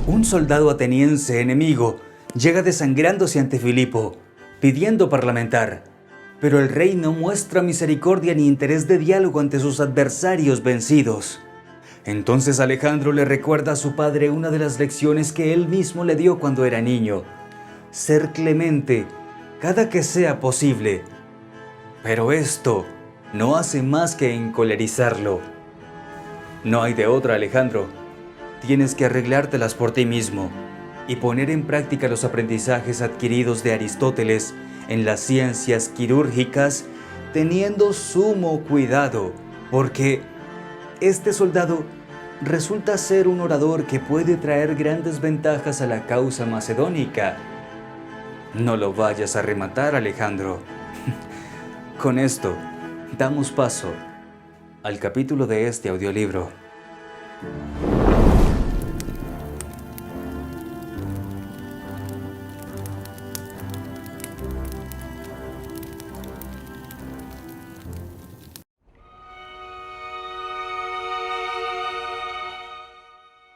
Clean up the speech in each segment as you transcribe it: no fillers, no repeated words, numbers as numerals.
Un soldado ateniense enemigo llega desangrándose ante Filipo, pidiendo parlamentar, pero el rey no muestra misericordia ni interés de diálogo ante sus adversarios vencidos. Entonces Alejandro le recuerda a su padre una de las lecciones que él mismo le dio cuando era niño: ser clemente cada que sea posible. Pero esto no hace más que encolerizarlo. No hay de otra, Alejandro. Tienes que arreglártelas por ti mismo y poner en práctica los aprendizajes adquiridos de Aristóteles en las ciencias quirúrgicas, teniendo sumo cuidado, porque este soldado resulta ser un orador que puede traer grandes ventajas a la causa macedónica. No lo vayas a rematar, Alejandro. Con esto, damos paso al capítulo de este audiolibro.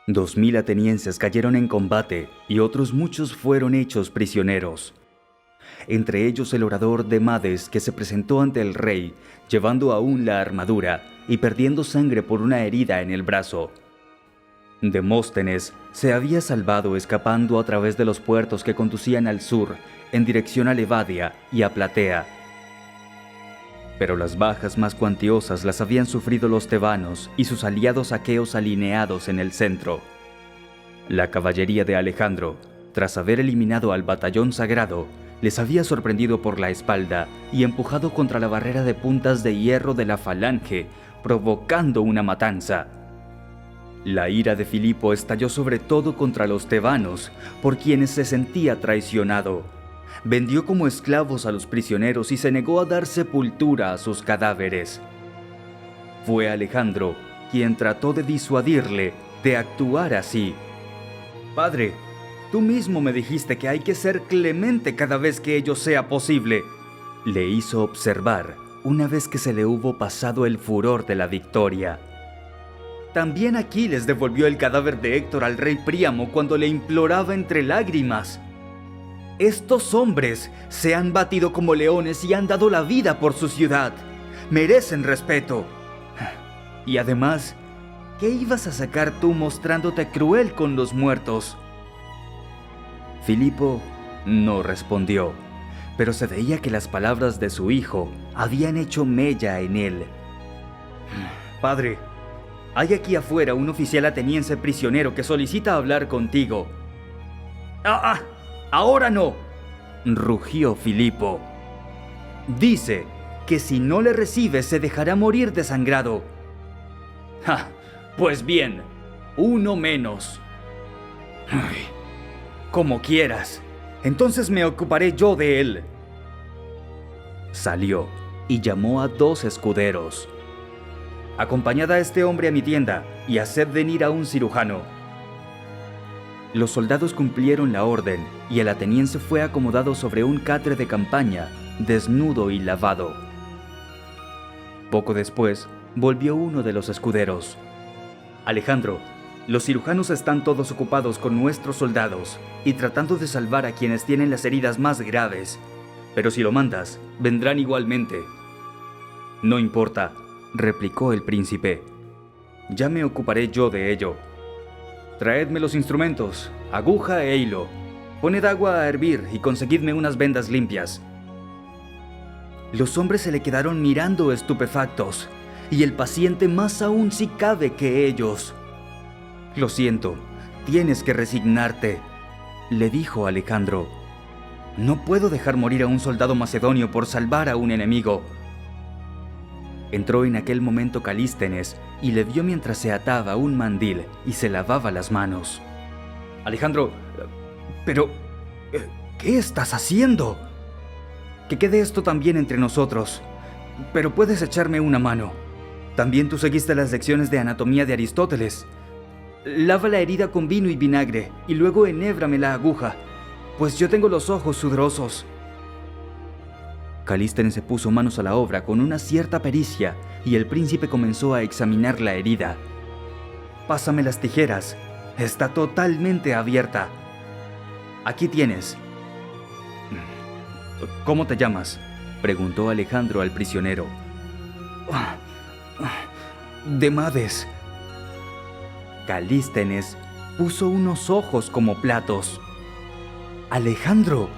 Dos mil atenienses cayeron en combate y otros muchos fueron hechos prisioneros. Entre ellos el orador Demades, que se presentó ante el rey, llevando aún la armadura y perdiendo sangre por una herida en el brazo. Demóstenes se había salvado escapando a través de los puertos que conducían al sur, en dirección a Levadia y a Platea. Pero las bajas más cuantiosas las habían sufrido los tebanos y sus aliados aqueos alineados en el centro. La caballería de Alejandro, tras haber eliminado al batallón sagrado, les había sorprendido por la espalda y empujado contra la barrera de puntas de hierro de la falange, provocando una matanza. La ira de Filipo estalló sobre todo contra los tebanos, por quienes se sentía traicionado. Vendió como esclavos a los prisioneros y se negó a dar sepultura a sus cadáveres. Fue Alejandro quien trató de disuadirle de actuar así. «Padre, tú mismo me dijiste que hay que ser clemente cada vez que ello sea posible», le hizo observar una vez que se le hubo pasado el furor de la victoria. También Aquiles devolvió el cadáver de Héctor al rey Príamo cuando le imploraba entre lágrimas. Estos hombres se han batido como leones y han dado la vida por su ciudad. Merecen respeto. Y además, ¿qué ibas a sacar tú mostrándote cruel con los muertos? Filipo no respondió, pero se veía que las palabras de su hijo habían hecho mella en él. «Padre, hay aquí afuera un oficial ateniense prisionero que solicita hablar contigo». «Ahora no», rugió Filipo. «Dice que si no le recibes se dejará morir desangrado». «Pues bien, uno menos». «Como quieras, entonces me ocuparé yo de él». Salió y llamó a 2 escuderos. «Acompañad a este hombre a mi tienda y haced venir a un cirujano». Los soldados cumplieron la orden y el ateniense fue acomodado sobre un catre de campaña, desnudo y lavado. Poco después, volvió uno de los escuderos. «Alejandro, los cirujanos están todos ocupados con nuestros soldados y tratando de salvar a quienes tienen las heridas más graves. Pero si lo mandas, vendrán igualmente». «No importa», replicó el príncipe. «Ya me ocuparé yo de ello. Traedme los instrumentos, aguja e hilo. Poned agua a hervir y conseguidme unas vendas limpias». Los hombres se le quedaron mirando estupefactos, y el paciente más aún si cabe que ellos. «Lo siento, tienes que resignarte», le dijo Alejandro. «No puedo dejar morir a un soldado macedonio por salvar a un enemigo». Entró en aquel momento Calístenes y le vio mientras se ataba un mandil y se lavaba las manos. «Alejandro, pero ¿qué estás haciendo?» «Que quede esto también entre nosotros, pero puedes echarme una mano. También tú seguiste las lecciones de anatomía de Aristóteles. Lava la herida con vino y vinagre y luego enhébrame la aguja, pues yo tengo los ojos sudorosos». Calístenes se puso manos a la obra con una cierta pericia y el príncipe comenzó a examinar la herida. «Pásame las tijeras», Está totalmente abierta. Aquí tienes. ¿Cómo te llamas?, preguntó Alejandro al prisionero. Demades. Calístenes puso unos ojos como platos. Alejandro,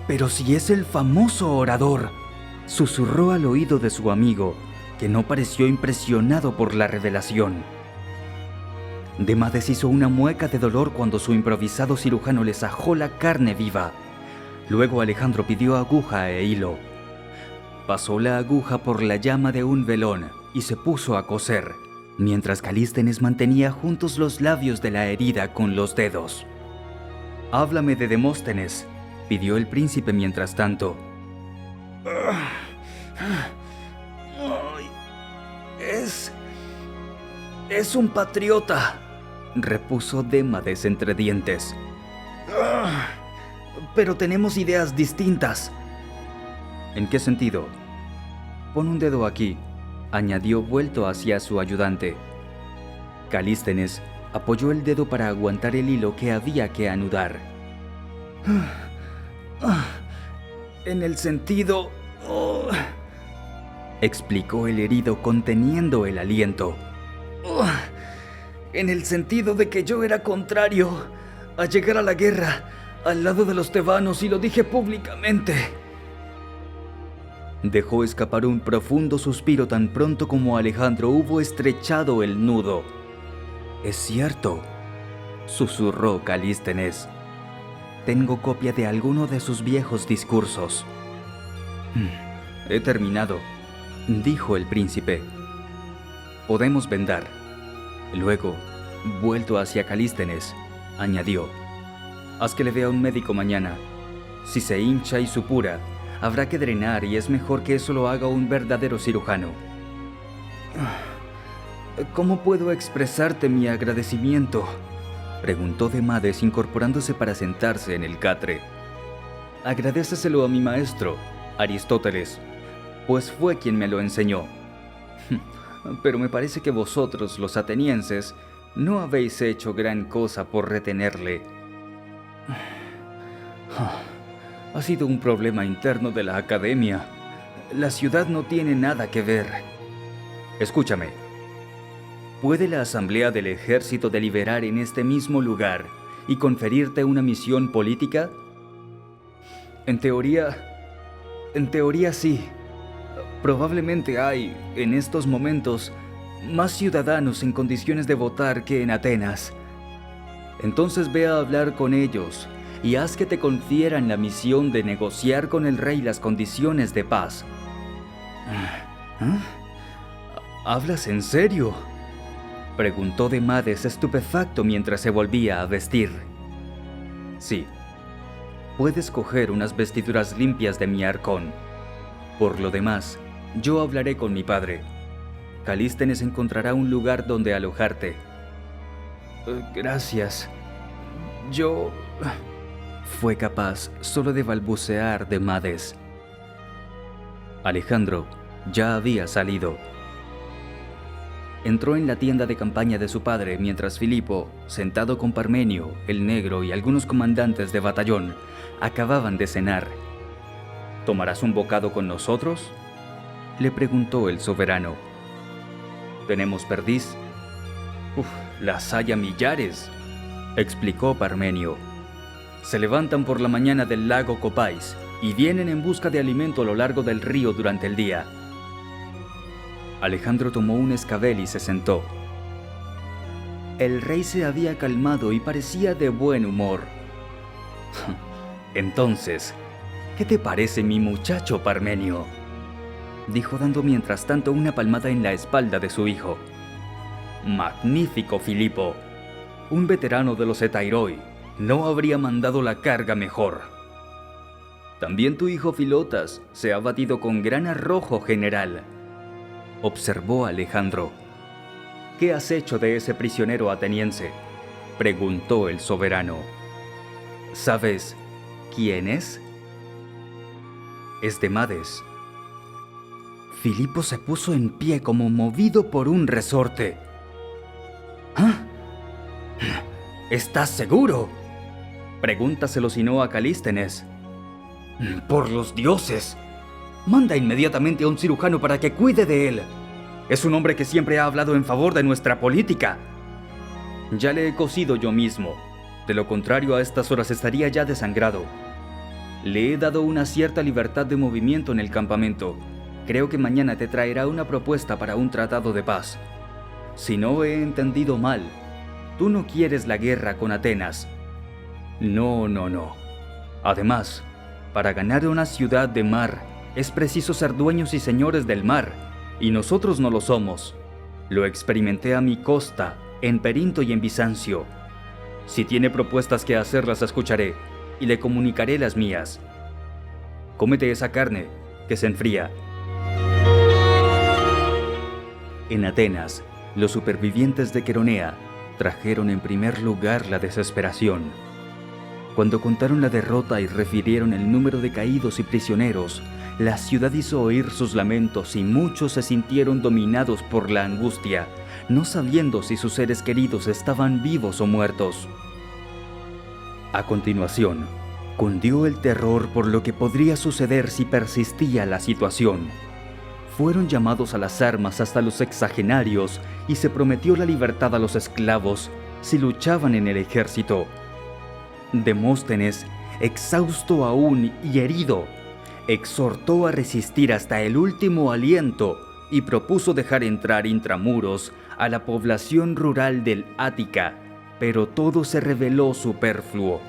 pero si es el famoso orador, susurró al oído de su amigo, que no pareció impresionado por la revelación. Demades hizo una mueca de dolor cuando su improvisado cirujano le sajó la carne viva. Luego Alejandro pidió aguja e hilo. Pasó la aguja por la llama de un velón y se puso a coser, mientras Calístenes mantenía juntos los labios de la herida con los dedos. «Háblame de Demóstenes», pidió el príncipe mientras tanto. Es un patriota», repuso Demades entre dientes. «Pero tenemos ideas distintas». «¿En qué sentido?». «Pon un dedo aquí», añadió vuelto hacia su ayudante. Calístenes apoyó el dedo para aguantar el hilo que había que anudar. «En el sentido...», explicó el herido conteniendo el aliento. «En el sentido de que yo era contrario a llegar a la guerra al lado de los tebanos y lo dije públicamente». Dejó escapar un profundo suspiro tan pronto como Alejandro hubo estrechado el nudo. «Es cierto», susurró Calístenes. «Tengo copia de alguno de sus viejos discursos». «He terminado», dijo el príncipe. «Podemos vendar». Luego, vuelto hacia Calístenes, añadió: «Haz que le vea un médico mañana. Si se hincha y supura, habrá que drenar y es mejor que eso lo haga un verdadero cirujano». «¿Cómo puedo expresarte mi agradecimiento?», preguntó Demades incorporándose para sentarse en el catre. «Agradéceselo a mi maestro, Aristóteles, pues fue quien me lo enseñó. Pero me parece que vosotros, los atenienses, no habéis hecho gran cosa por retenerle». «Ha sido un problema interno de la academia. La ciudad no tiene nada que ver». «Escúchame. ¿Puede la asamblea del ejército deliberar en este mismo lugar y conferirte una misión política?». En teoría sí. Probablemente hay, en estos momentos, más ciudadanos en condiciones de votar que en Atenas. Entonces ve a hablar con ellos y haz que te confieran la misión de negociar con el rey las condiciones de paz». «¿Hablas en serio?», preguntó Demades estupefacto mientras se volvía a vestir. «Sí. Puedes coger unas vestiduras limpias de mi arcón. Por lo demás, yo hablaré con mi padre. Calístenes encontrará un lugar donde alojarte». «Gracias. Yo...». Fue capaz solo de balbucear Demades. Alejandro ya había salido. Entró en la tienda de campaña de su padre mientras Filipo, sentado con Parmenio, el negro y algunos comandantes de batallón, acababan de cenar. «¿Tomarás un bocado con nosotros?», le preguntó el soberano. «¿Tenemos perdiz?». «Las hay a millares», explicó Parmenio. «Se levantan por la mañana del lago Copais y vienen en busca de alimento a lo largo del río durante el día». Alejandro tomó un escabel y se sentó. El rey se había calmado y parecía de buen humor. «Entonces, ¿qué te parece mi muchacho, Parmenio?», dijo dando mientras tanto una palmada en la espalda de su hijo. «Magnífico, Filipo. Un veterano de los Etairoi no habría mandado la carga mejor». «También tu hijo Filotas se ha batido con gran arrojo, general», observó Alejandro. «¿Qué has hecho de ese prisionero ateniense?», preguntó el soberano. «¿Sabes quién es?». «Es Demades». Filipo se puso en pie como movido por un resorte. ¿Estás seguro?, pregúntaselo si no a Calístenes. Por los dioses, manda inmediatamente a un cirujano para que cuide de él. Es un hombre que siempre ha hablado en favor de nuestra política. Ya le he cosido yo mismo. De lo contrario, a estas horas estaría ya desangrado. Le he dado una cierta libertad de movimiento en el campamento. Creo que mañana te traerá una propuesta para un tratado de paz. Si no he entendido mal, tú no quieres la guerra con Atenas. No. Además, para ganar una ciudad de mar, es preciso ser dueños y señores del mar, y nosotros no lo somos. Lo experimenté a mi costa, en Perinto y en Bizancio. Si tiene propuestas que hacer, las escucharé, y le comunicaré las mías. Cómete esa carne, que se enfría. En Atenas, los supervivientes de Queronea trajeron en primer lugar la desesperación. Cuando contaron la derrota y refirieron el número de caídos y prisioneros, la ciudad hizo oír sus lamentos y muchos se sintieron dominados por la angustia, no sabiendo si sus seres queridos estaban vivos o muertos. A continuación, cundió el terror por lo que podría suceder si persistía la situación. Fueron llamados a las armas hasta los sexagenarios y se prometió la libertad a los esclavos si luchaban en el ejército. Demóstenes, exhausto aún y herido, exhortó a resistir hasta el último aliento y propuso dejar entrar intramuros a la población rural del Ática, pero todo se reveló superfluo.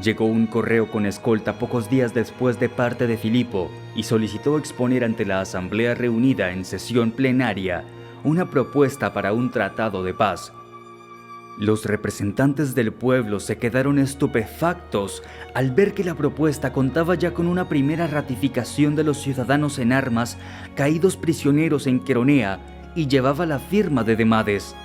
Llegó un correo con escolta pocos días después de parte de Filipo y solicitó exponer ante la asamblea reunida en sesión plenaria una propuesta para un tratado de paz. Los representantes del pueblo se quedaron estupefactos al ver que la propuesta contaba ya con una primera ratificación de los ciudadanos en armas caídos prisioneros en Queronea y llevaba la firma de Demades.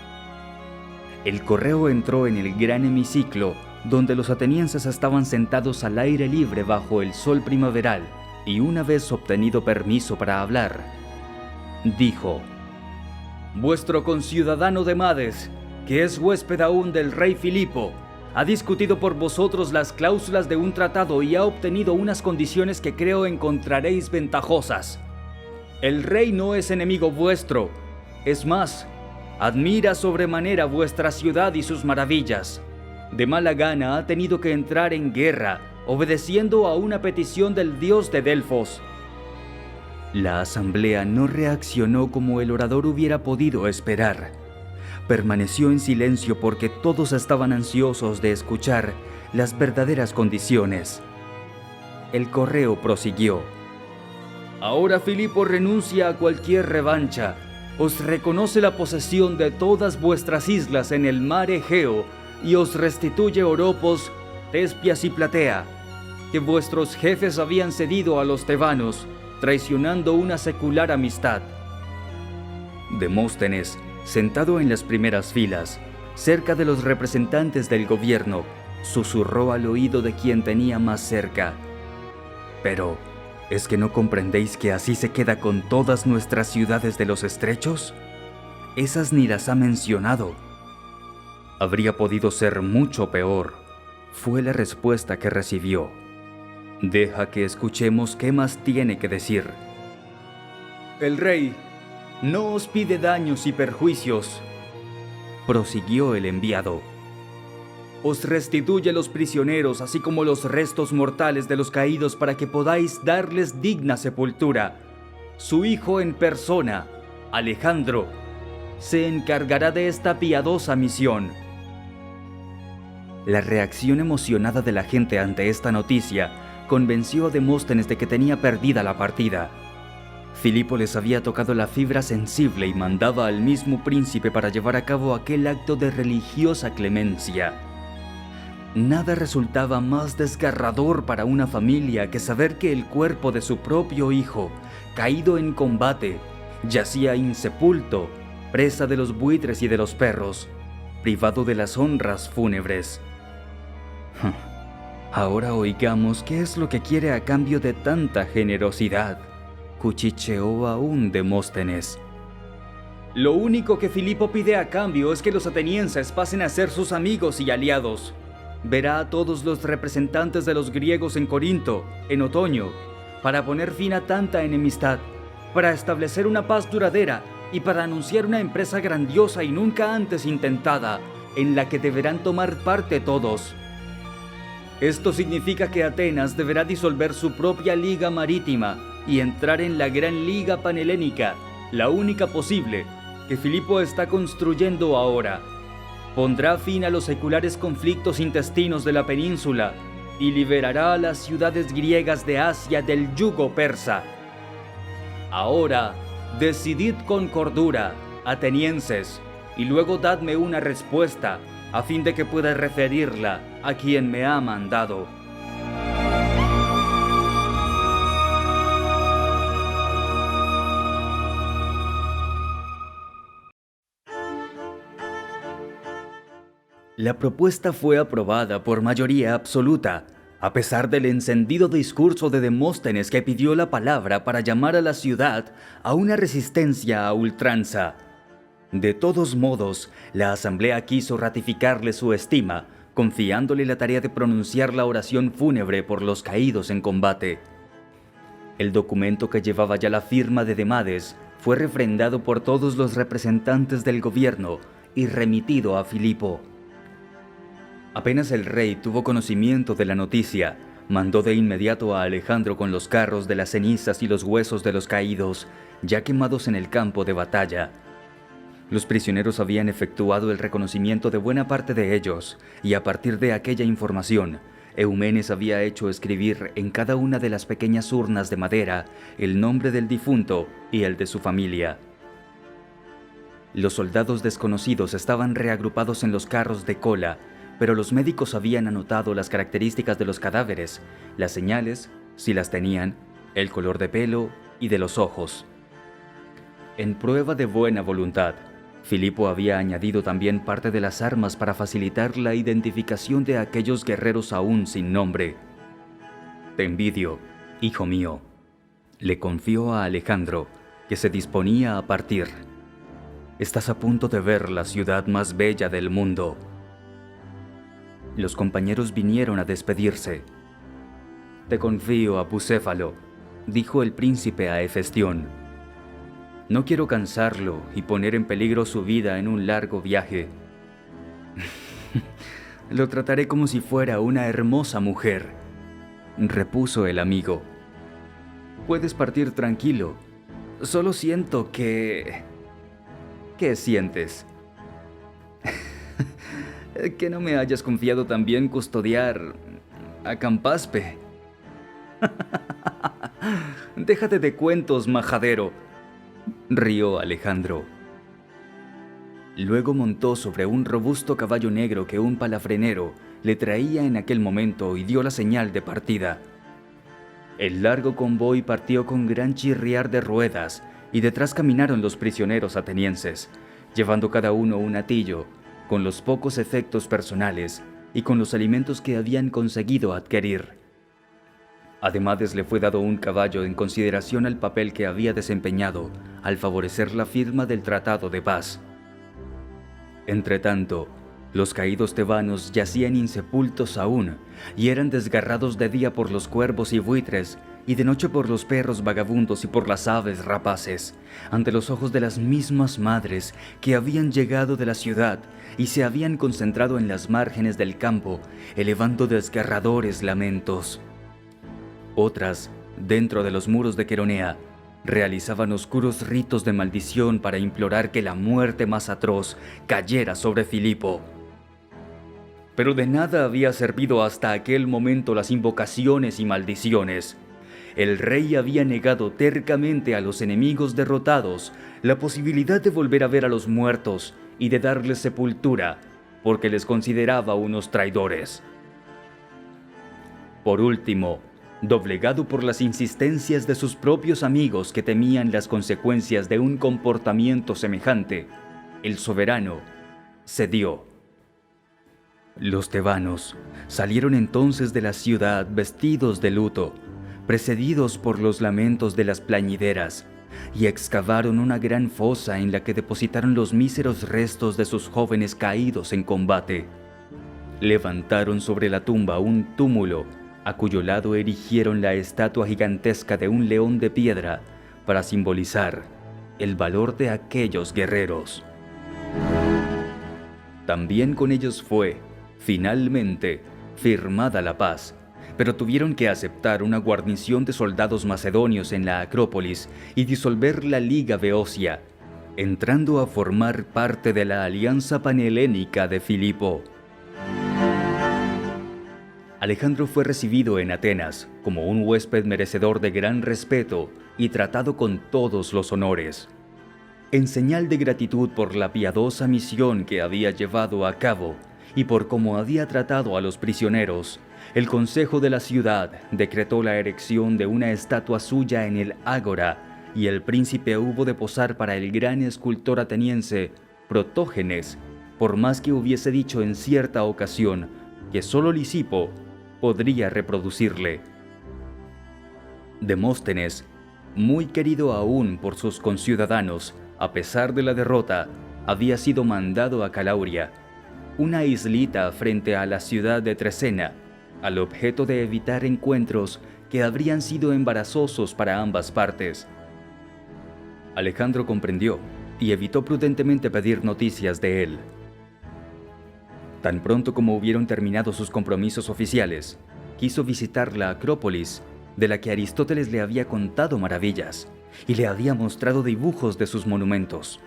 El correo entró en el gran hemiciclo, donde los atenienses estaban sentados al aire libre bajo el sol primaveral, y una vez obtenido permiso para hablar, dijo: «Vuestro conciudadano Demades, que es huésped aún del rey Filipo, ha discutido por vosotros las cláusulas de un tratado y ha obtenido unas condiciones que creo encontraréis ventajosas. El rey no es enemigo vuestro, es más, admira sobremanera vuestra ciudad y sus maravillas. De mala gana ha tenido que entrar en guerra, obedeciendo a una petición del dios de Delfos». La asamblea no reaccionó como el orador hubiera podido esperar. Permaneció en silencio porque todos estaban ansiosos de escuchar las verdaderas condiciones. El correo prosiguió: «Ahora Filipo renuncia a cualquier revancha, os reconoce la posesión de todas vuestras islas en el mar Egeo y os restituye Oropos, Tespias y Platea, que vuestros jefes habían cedido a los tebanos, traicionando una secular amistad». Demóstenes, sentado en las primeras filas, cerca de los representantes del gobierno, susurró al oído de quien tenía más cerca: «Pero, ¿es que no comprendéis que así se queda con todas nuestras ciudades de los estrechos? Esas ni las ha mencionado». «Habría podido ser mucho peor», fue la respuesta que recibió. «Deja que escuchemos qué más tiene que decir». «El rey no os pide daños y perjuicios», prosiguió el enviado. «Os restituye los prisioneros, así como los restos mortales de los caídos, para que podáis darles digna sepultura. Su hijo en persona, Alejandro, se encargará de esta piadosa misión». La reacción emocionada de la gente ante esta noticia convenció a Demóstenes de que tenía perdida la partida. Filipo les había tocado la fibra sensible y mandaba al mismo príncipe para llevar a cabo aquel acto de religiosa clemencia. Nada resultaba más desgarrador para una familia que saber que el cuerpo de su propio hijo, caído en combate, yacía insepulto, presa de los buitres y de los perros, privado de las honras fúnebres. «Ahora oigamos qué es lo que quiere a cambio de tanta generosidad», cuchicheó aún Demóstenes. Lo único que Filipo pide a cambio es que los atenienses pasen a ser sus amigos y aliados. Verá a todos los representantes de los griegos en Corinto, en otoño, para poner fin a tanta enemistad, para establecer una paz duradera y para anunciar una empresa grandiosa y nunca antes intentada, en la que deberán tomar parte todos. Esto significa que Atenas deberá disolver su propia liga marítima y entrar en la gran liga panhelénica, la única posible, que Filipo está construyendo ahora. Pondrá fin a los seculares conflictos intestinos de la península y liberará a las ciudades griegas de Asia del yugo persa. Ahora, decidid con cordura, atenienses, y luego dadme una respuesta, a fin de que pueda referirla a quien me ha mandado. La propuesta fue aprobada por mayoría absoluta, a pesar del encendido discurso de Demóstenes que pidió la palabra para llamar a la ciudad a una resistencia a ultranza. De todos modos, la asamblea quiso ratificarle su estima, confiándole la tarea de pronunciar la oración fúnebre por los caídos en combate. El documento, que llevaba ya la firma de Demades, fue refrendado por todos los representantes del gobierno y remitido a Filipo. Apenas el rey tuvo conocimiento de la noticia, mandó de inmediato a Alejandro con los carros de las cenizas y los huesos de los caídos, ya quemados en el campo de batalla. Los prisioneros habían efectuado el reconocimiento de buena parte de ellos, y a partir de aquella información, Eumenes había hecho escribir en cada una de las pequeñas urnas de madera el nombre del difunto y el de su familia. Los soldados desconocidos estaban reagrupados en los carros de cola, pero los médicos habían anotado las características de los cadáveres, las señales, si las tenían, el color de pelo y de los ojos. En prueba de buena voluntad, Filipo había añadido también parte de las armas para facilitar la identificación de aquellos guerreros aún sin nombre. «Te envidio, hijo mío», le confió a Alejandro, que se disponía a partir. «Estás a punto de ver la ciudad más bella del mundo». Los compañeros vinieron a despedirse. «Te confío a Bucéfalo», dijo el príncipe a Hefestión. «No quiero cansarlo y poner en peligro su vida en un largo viaje. Lo trataré como si fuera una hermosa mujer», repuso el amigo. «Puedes partir tranquilo. Solo siento que... ¿Qué sientes?» «Que no me hayas confiado también custodiar a Campaspe». «Déjate de cuentos, majadero», rió Alejandro. Luego montó sobre un robusto caballo negro que un palafrenero le traía en aquel momento y dio la señal de partida. El largo convoy partió con gran chirriar de ruedas y detrás caminaron los prisioneros atenienses, llevando cada uno un hatillo, con los pocos efectos personales y con los alimentos que habían conseguido adquirir. A Demades le fue dado un caballo en consideración al papel que había desempeñado al favorecer la firma del Tratado de Paz. Entretanto, los caídos tebanos yacían insepultos aún y eran desgarrados de día por los cuervos y buitres y de noche por los perros vagabundos y por las aves rapaces, ante los ojos de las mismas madres que habían llegado de la ciudad y se habían concentrado en las márgenes del campo, elevando desgarradores lamentos. Otras, dentro de los muros de Queronea, realizaban oscuros ritos de maldición para implorar que la muerte más atroz cayera sobre Filipo. Pero de nada había servido hasta aquel momento las invocaciones y maldiciones. El rey había negado tercamente a los enemigos derrotados la posibilidad de volver a ver a los muertos y de darles sepultura, porque les consideraba unos traidores. Por último, doblegado por las insistencias de sus propios amigos que temían las consecuencias de un comportamiento semejante, el soberano cedió. Los tebanos salieron entonces de la ciudad vestidos de luto, precedidos por los lamentos de las plañideras, y excavaron una gran fosa en la que depositaron los míseros restos de sus jóvenes caídos en combate. Levantaron sobre la tumba un túmulo, a cuyo lado erigieron la estatua gigantesca de un león de piedra para simbolizar el valor de aquellos guerreros. También con ellos fue, finalmente, firmada la paz, pero tuvieron que aceptar una guarnición de soldados macedonios en la Acrópolis y disolver la Liga Beocia, entrando a formar parte de la Alianza Panhelénica de Filipo. Alejandro fue recibido en Atenas como un huésped merecedor de gran respeto y tratado con todos los honores. En señal de gratitud por la piadosa misión que había llevado a cabo y por cómo había tratado a los prisioneros, el consejo de la ciudad decretó la erección de una estatua suya en el ágora, y el príncipe hubo de posar para el gran escultor ateniense Protógenes, por más que hubiese dicho en cierta ocasión que solo Lisipo podría reproducirle. Demóstenes, muy querido aún por sus conciudadanos, a pesar de la derrota, había sido mandado a Calauria, una islita frente a la ciudad de Trecena, al objeto de evitar encuentros que habrían sido embarazosos para ambas partes. Alejandro comprendió y evitó prudentemente pedir noticias de él. Tan pronto como hubieron terminado sus compromisos oficiales, quiso visitar la Acrópolis, de la que Aristóteles le había contado maravillas y le había mostrado dibujos de sus monumentos.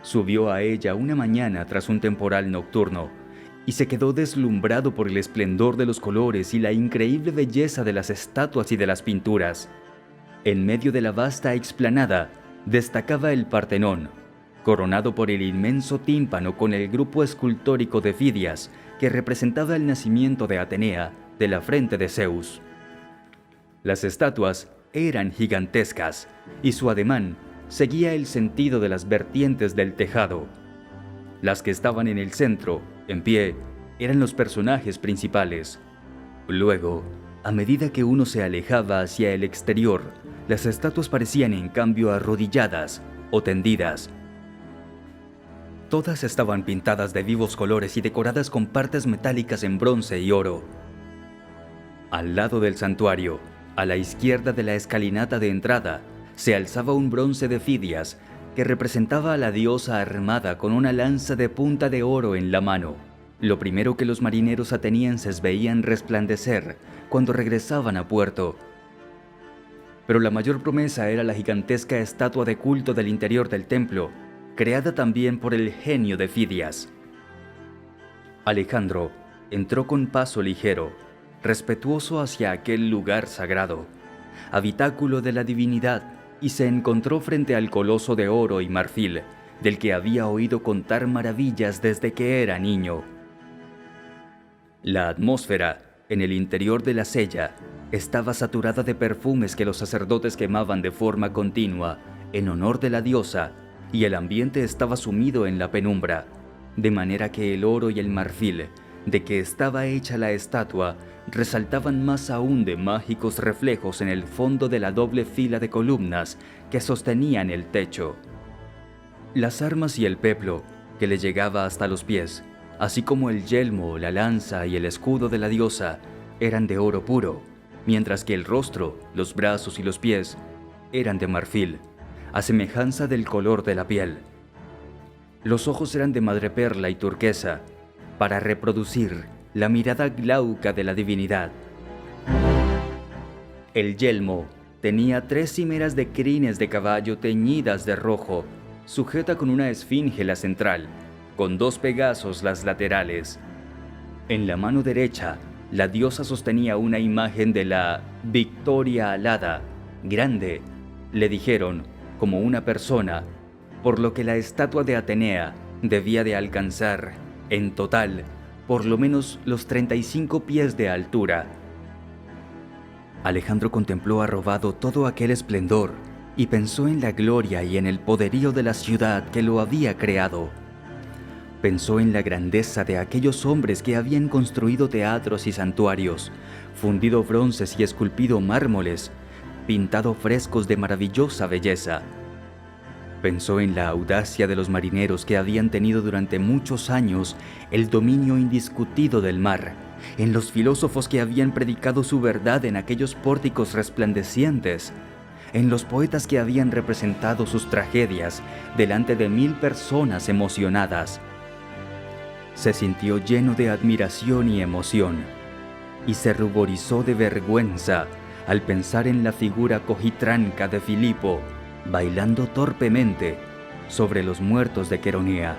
Subió a ella una mañana tras un temporal nocturno y se quedó deslumbrado por el esplendor de los colores y la increíble belleza de las estatuas y de las pinturas. En medio de la vasta explanada destacaba el Partenón, coronado por el inmenso tímpano con el grupo escultórico de Fidias, que representaba el nacimiento de Atenea de la frente de Zeus. Las estatuas eran gigantescas y su ademán seguía el sentido de las vertientes del tejado. Las que estaban en el centro, en pie, eran los personajes principales. Luego, a medida que uno se alejaba hacia el exterior, las estatuas parecían en cambio arrodilladas o tendidas. Todas estaban pintadas de vivos colores y decoradas con partes metálicas en bronce y oro. Al lado del santuario, a la izquierda de la escalinata de entrada, se alzaba un bronce de Fidias que representaba a la diosa armada con una lanza de punta de oro en la mano, lo primero que los marineros atenienses veían resplandecer cuando regresaban a puerto. Pero la mayor promesa era la gigantesca estatua de culto del interior del templo, creada también por el genio de Fidias. Alejandro entró con paso ligero, respetuoso hacia aquel lugar sagrado, habitáculo de la divinidad, y se encontró frente al coloso de oro y marfil, del que había oído contar maravillas desde que era niño. La atmósfera, en el interior de la cella, estaba saturada de perfumes que los sacerdotes quemaban de forma continua, en honor de la diosa, y el ambiente estaba sumido en la penumbra, de manera que el oro y el marfil, de que estaba hecha la estatua, resaltaban más aún de mágicos reflejos en el fondo de la doble fila de columnas que sostenían el techo. Las armas y el peplo, que le llegaba hasta los pies, así como el yelmo, la lanza y el escudo de la diosa, eran de oro puro, mientras que el rostro, los brazos y los pies eran de marfil, a semejanza del color de la piel. Los ojos eran de madreperla y turquesa, para reproducir la mirada glauca de la divinidad. El yelmo tenía 3 cimeras de crines de caballo teñidas de rojo, sujeta con una esfinge la central, con 2 pegasos las laterales. En la mano derecha, la diosa sostenía una imagen de la Victoria alada, grande, le dijeron, como una persona, por lo que la estatua de Atenea debía de alcanzar, en total, por lo menos los 35 pies de altura. Alejandro contempló arrobado todo aquel esplendor y pensó en la gloria y en el poderío de la ciudad que lo había creado. Pensó en la grandeza de aquellos hombres que habían construido teatros y santuarios, fundido bronces y esculpido mármoles, pintado frescos de maravillosa belleza. Pensó en la audacia de los marineros que habían tenido durante muchos años el dominio indiscutido del mar, en los filósofos que habían predicado su verdad en aquellos pórticos resplandecientes, en los poetas que habían representado sus tragedias delante de 1000 personas emocionadas. Se sintió lleno de admiración y emoción, y se ruborizó de vergüenza al pensar en la figura cojitranca de Filipo, bailando torpemente sobre los muertos de Queronea.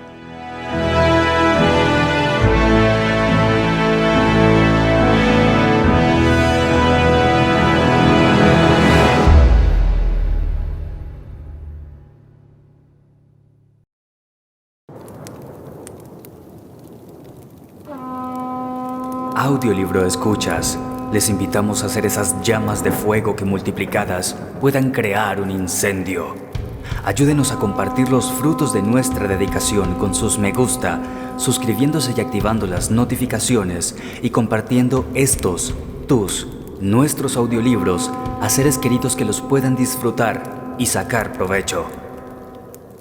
Audiolibro escuchas. Les invitamos a hacer esas llamas de fuego que multiplicadas puedan crear un incendio. Ayúdenos a compartir los frutos de nuestra dedicación con sus me gusta, suscribiéndose y activando las notificaciones y compartiendo nuestros audiolibros a seres queridos que los puedan disfrutar y sacar provecho.